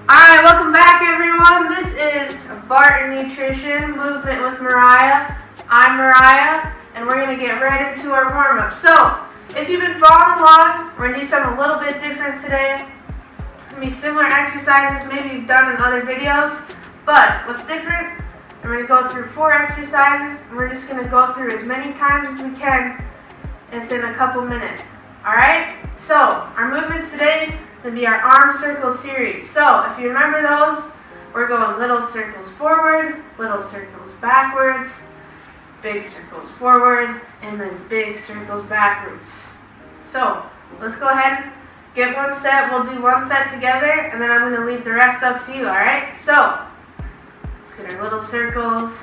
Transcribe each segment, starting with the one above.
Alright, welcome back everyone. This is Barton Nutrition Movement with Marya. I'm Marya, and we're going to get right into our warm-up. So, if you've been following along, we're going to do something a little bit different today. It's going to be similar exercises maybe you've done in other videos, but what's different, I'm going to go through 4 exercises, and we're just going to go through as many times as we can within a couple minutes. Alright, so our movements today will be our arm circle series. So if you remember those, we're going little circles forward, little circles backwards, big circles forward, and then big circles backwards. So let's go ahead, get one set. We'll do one set together, and then I'm going to leave the rest up to you, alright? So let's get our little circles.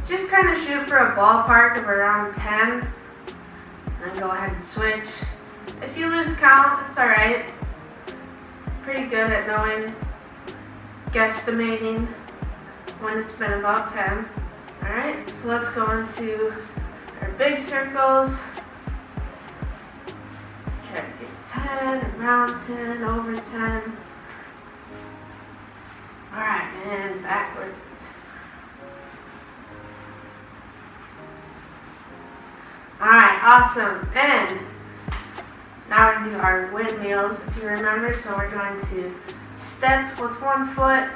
Just kind of shoot for a ballpark of around 10. And go ahead and switch. If you lose count, it's alright. Pretty good at knowing, guesstimating when it's been about 10. Alright, so let's go into our big circles. Try to get 10, around 10, over 10. Alright, and backwards. Alright, awesome. And now we're going to do our windmills, if you remember. So we're going to step with one foot,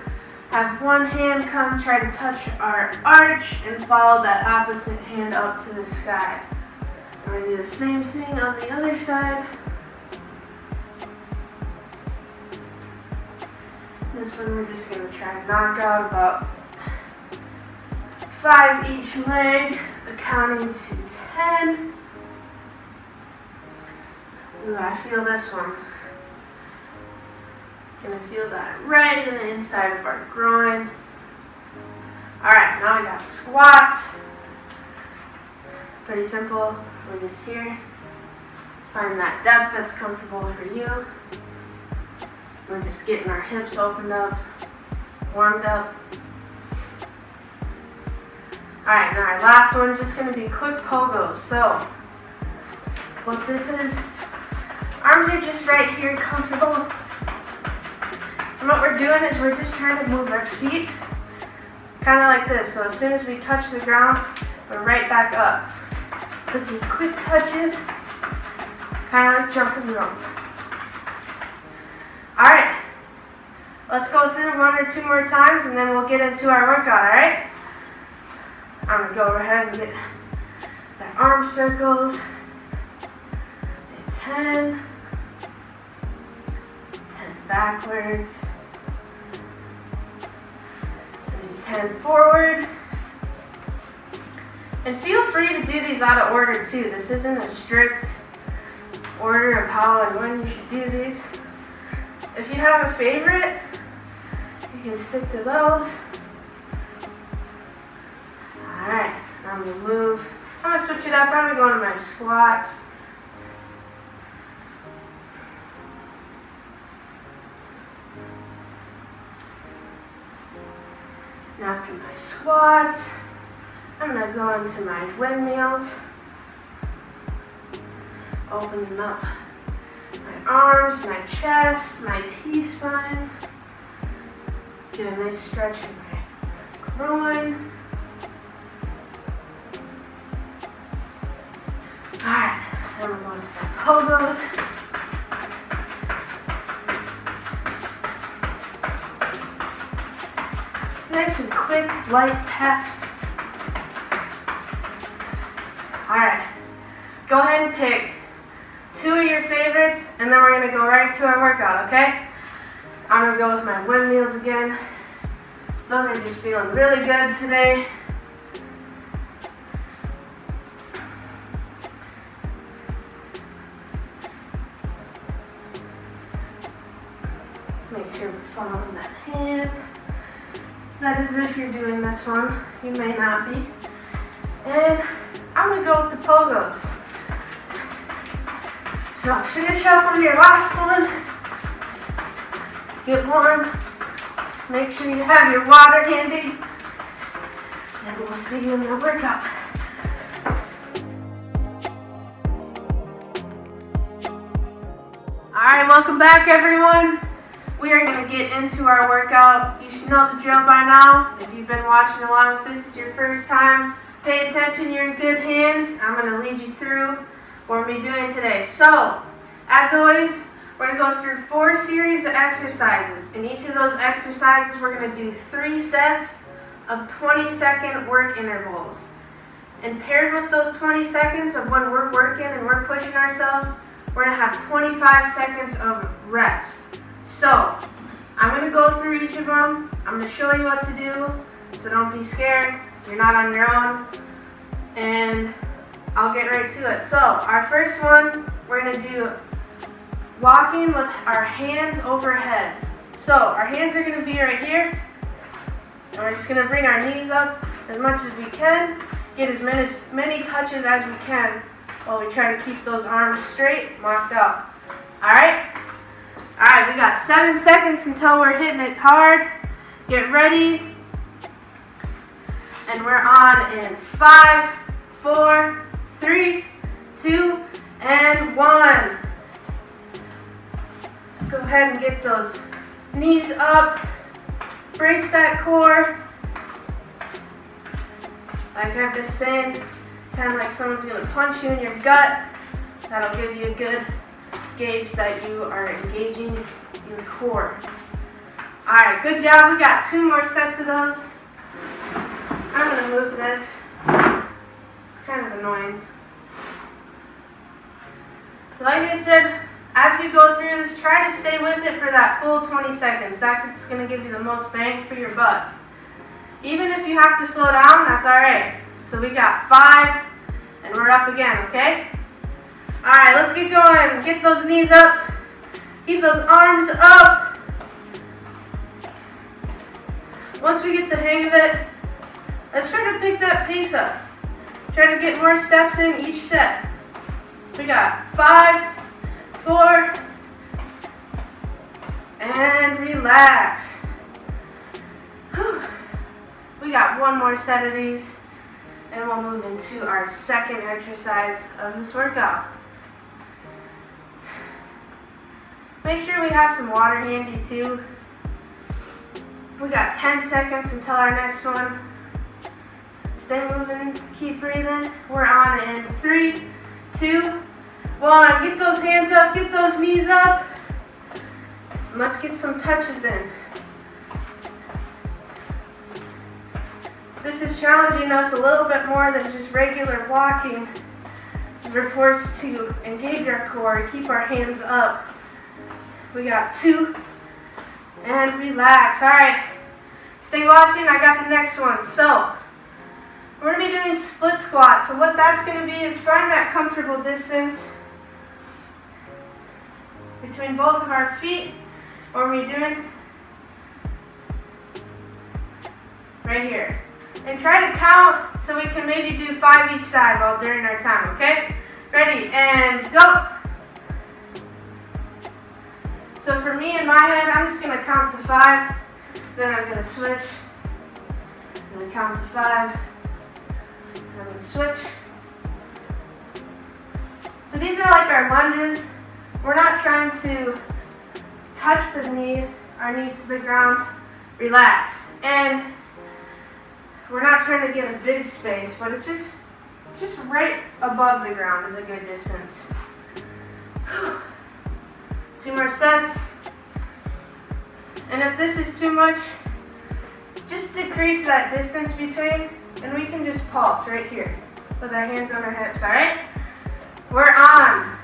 have one hand come, try to touch our arch, and follow that opposite hand up to the sky. And we're going to do the same thing on the other side. This one we're just going to try to knock out about 5 each leg, accounting to 10. Ooh, I feel this one. Gonna feel that right in the inside of our groin. Alright, now we got squats. Pretty simple. We're just here. Find that depth that's comfortable for you. We're just getting our hips opened up, warmed up. Alright, now our last one is just going to be quick pogos. So, what this is, arms are just right here, comfortable. And what we're doing is we're just trying to move our feet, kind of like this. So as soon as we touch the ground, we're right back up. So these quick touches, kind of like jumping rope. Alright, let's go through 1 or 2 more times and then we'll get into our workout, alright? I'm going to go ahead and get the arm circles. 10 backwards, and 10 forward. And feel free to do these out of order too. This isn't a strict order of how and when you should do these. If you have a favorite, you can stick to those. Alright, I'm going to move. I'm going to switch it up. I'm going to go into my squats. And after my squats, I'm going to go into my windmills. Opening up my arms, my chest, my T-spine. Get a nice stretch in my groin. Alright, then we're going to my pogos. Nice and quick, light taps. Alright, go ahead and pick 2 of your favorites, and then we're going to go right to our workout, okay? I'm going to go with my windmills again. Those are just feeling really good today. Make sure we're following that hand. That is if you're doing this one. You may not be. And I'm going to go with the pogos. So finish up on your last one. Get warm. Make sure you have your water handy. And we'll see you in the workout. Alright, welcome back everyone. We are going to get into our workout. You should know the drill by now. If you've been watching along with this, is your first time, pay attention, you're in good hands. I'm going to lead you through what we're doing today. So, as always, we're going to go through 4 series of exercises. In each of those exercises, we're going to do 3 sets of 20-second work intervals. And paired with those 20 seconds of when we're working and we're pushing ourselves, we're going to have 25 seconds of rest. So, I'm going to go through each of them. I'm going to show you what to do, so don't be scared. You're not on your own. And I'll get right to it. So, our first one, we're going to do walking with our hands overhead. So, our hands are going to be right here. And we're just going to bring our knees up as much as we can. Get as many touches as we can while we try to keep those arms straight, locked up. Alright? Alright, we got 7 seconds until we're hitting it hard. Get ready. And we're on in 5, 4, 3, 2, and 1. Go ahead and get those knees up. Brace that core. Like I've been saying, pretend like someone's going to punch you in your gut. That'll give you a good gauge that you are engaging your core. Alright, good job. We got 2 more sets of those. I'm going to move this. It's kind of annoying. Like I said, as we go through this, try to stay with it for that full 20 seconds. That's going to give you the most bang for your buck. Even if you have to slow down, that's alright. So we got 5, and we're up again, okay? Alright, let's get going. Get those knees up. Keep those arms up. Once we get the hang of it, let's try to pick that pace up. Try to get more steps in each set. We got 5, 4, and relax. Whew. We got 1 more set of these, and we'll move into our second exercise of this workout. Make sure we have some water handy too. We got 10 seconds until our next one. Stay moving, keep breathing. We're on in 3, 2, 1. Get those hands up, get those knees up. And let's get some touches in. This is challenging us a little bit more than just regular walking. We're forced to engage our core, keep our hands up. We got 2, and relax. Alright, stay watching, I got the next one. So, we're going to be doing split squats. So what that's going to be is find that comfortable distance between both of our feet. What are we doing? Right here. And try to count so we can maybe do 5 each side while during our time, okay? Ready, and go. So for me in my head, I'm just going to count to 5. Then I'm going to switch. I'm going to count to 5. I'm going to switch. So these are like our lunges. We're not trying to touch our knee to the ground. Relax. And we're not trying to get a big space, but it's just right above the ground is a good distance. 2 more sets. And if this is too much, just decrease that distance between, and we can just pulse right here with our hands on our hips, alright? We're on.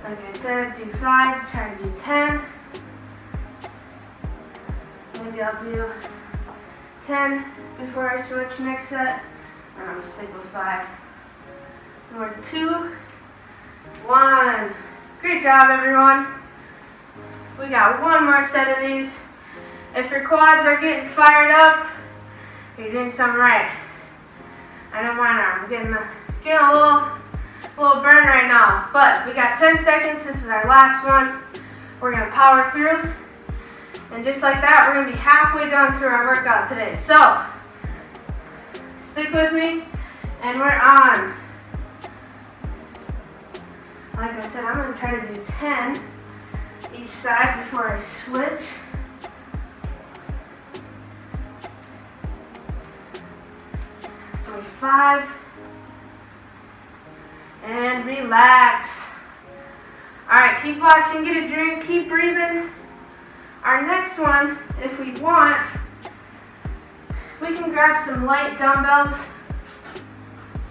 Like I said, do 5, try to do 10. Maybe I'll do 10 before I switch next set. And I'm going to stick with 5. And we're 2, 1. Great job, everyone. We got 1 more set of these. If your quads are getting fired up, you're doing something right. I know mine are. I'm getting a little burn right now. But we got 10 seconds. This is our last one. We're going to power through. And just like that, we're going to be halfway done through our workout today. So, stick with me. And we're on. Like I said, I'm going to try to do 10 each side before I switch. Five. And relax. Alright, keep watching, get a drink, keep breathing. Our next one, if we want, we can grab some light dumbbells,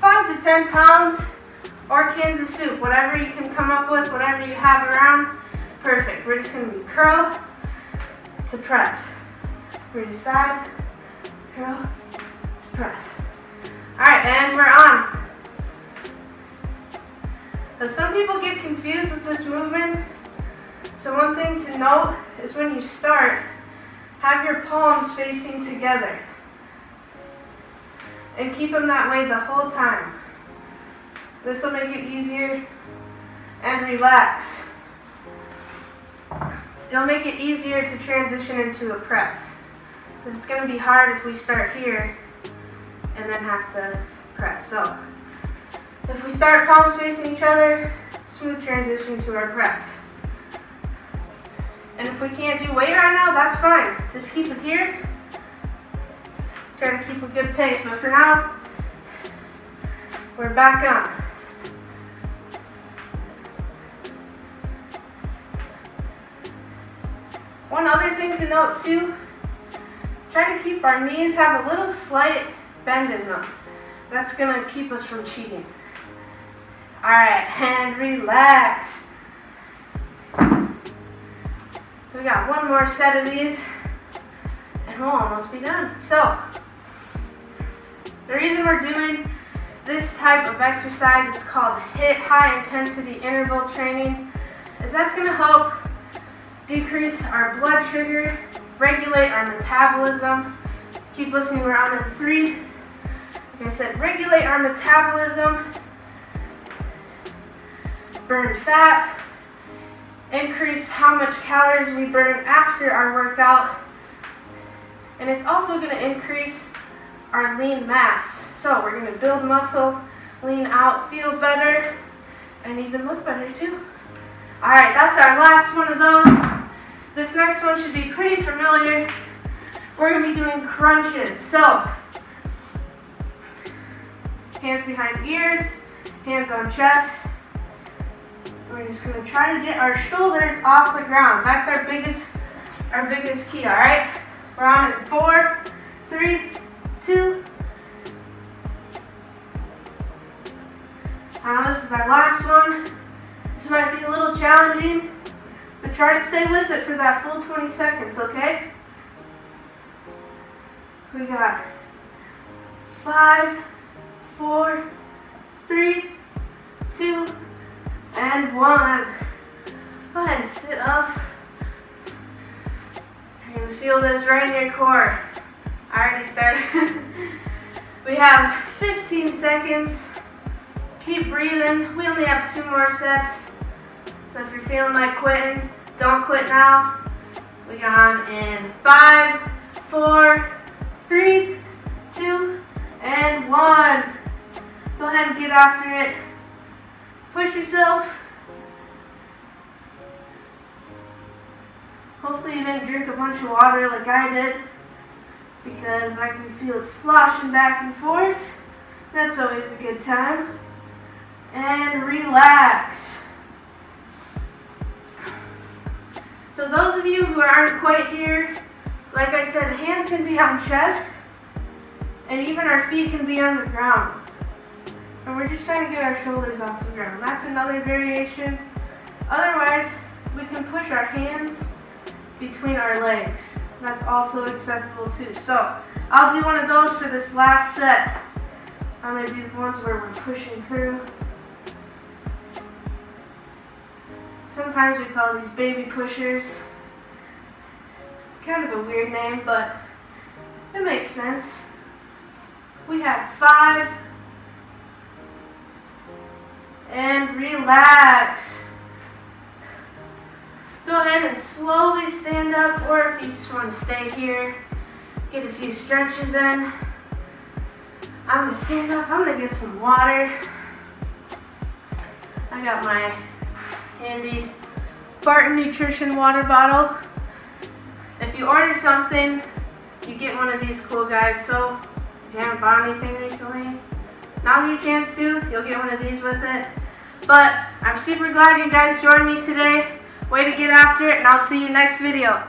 5 to 10 pounds, or cans of soup, whatever you can come up with, whatever you have around. Perfect. We're just going to do curl to press. Reach side, curl to press. Alright, and we're on. So some people get confused with this movement. So one thing to note is when you start, have your palms facing together. And keep them that way the whole time. This will make it easier. And relax. It'll make it easier to transition into a press. Because it's going to be hard if we start here and then have to press. So if we start palms facing each other, smooth transition to our press. And if we can't do weight right now, that's fine. Just keep it here. Try to keep a good pace, but for now, we're back on. One other thing to note too, try to keep our knees have a little slight bend in them. That's going to keep us from cheating. Alright, and relax. We got one more set of these, and we'll almost be done. So, the reason we're doing this type of exercise, it's called HIIT, high intensity interval training, is that's going to help decrease our blood sugar, regulate our metabolism. Keep listening, we're on in 3. Like I said, regulate our metabolism, burn fat, increase how much calories we burn after our workout, and it's also going to increase our lean mass. So we're going to build muscle, lean out, feel better, and even look better too. Alright, that's our last one of those. This next one should be pretty familiar. We're going to be doing crunches. So, hands behind ears, hands on chest. We're just going to try to get our shoulders off the ground. That's our biggest key, alright? We're on in 4, 3, 2. Now this is our last one. This might be a little challenging, but try to stay with it for that full 20 seconds, okay? We got 5, 4, 3, 2, and 1. Go ahead and sit up. You're going to feel this right in your core. I already started. We have 15 seconds. Keep breathing. We only have 2 more sets. So if you're feeling like quitting, don't quit now. We got on in 5, 4, 3, 2, and 1. Go ahead and get after it. Push yourself. Hopefully you didn't drink a bunch of water like I did, because I can feel it sloshing back and forth. That's always a good time. And relax. So those of you who aren't quite here, like I said, hands can be on chest, and even our feet can be on the ground. And we're just trying to get our shoulders off the ground. That's another variation. Otherwise, we can push our hands between our legs. That's also acceptable too. So, I'll do one of those for this last set. I'm going to do the ones where we're pushing through. Sometimes we call these baby pushers. Kind of a weird name, but it makes sense. We have 5. And relax. Go ahead and slowly stand up, or if you just want to stay here, get a few stretches in. I'm gonna stand up, I'm gonna get some water. I got my handy Barton Nutrition water bottle. If you order something, you get one of these cool guys. So if you haven't bought anything recently, now's your chance to. You'll get one of these with it. But I'm super glad you guys joined me today. Way to get after it, and I'll see you next video.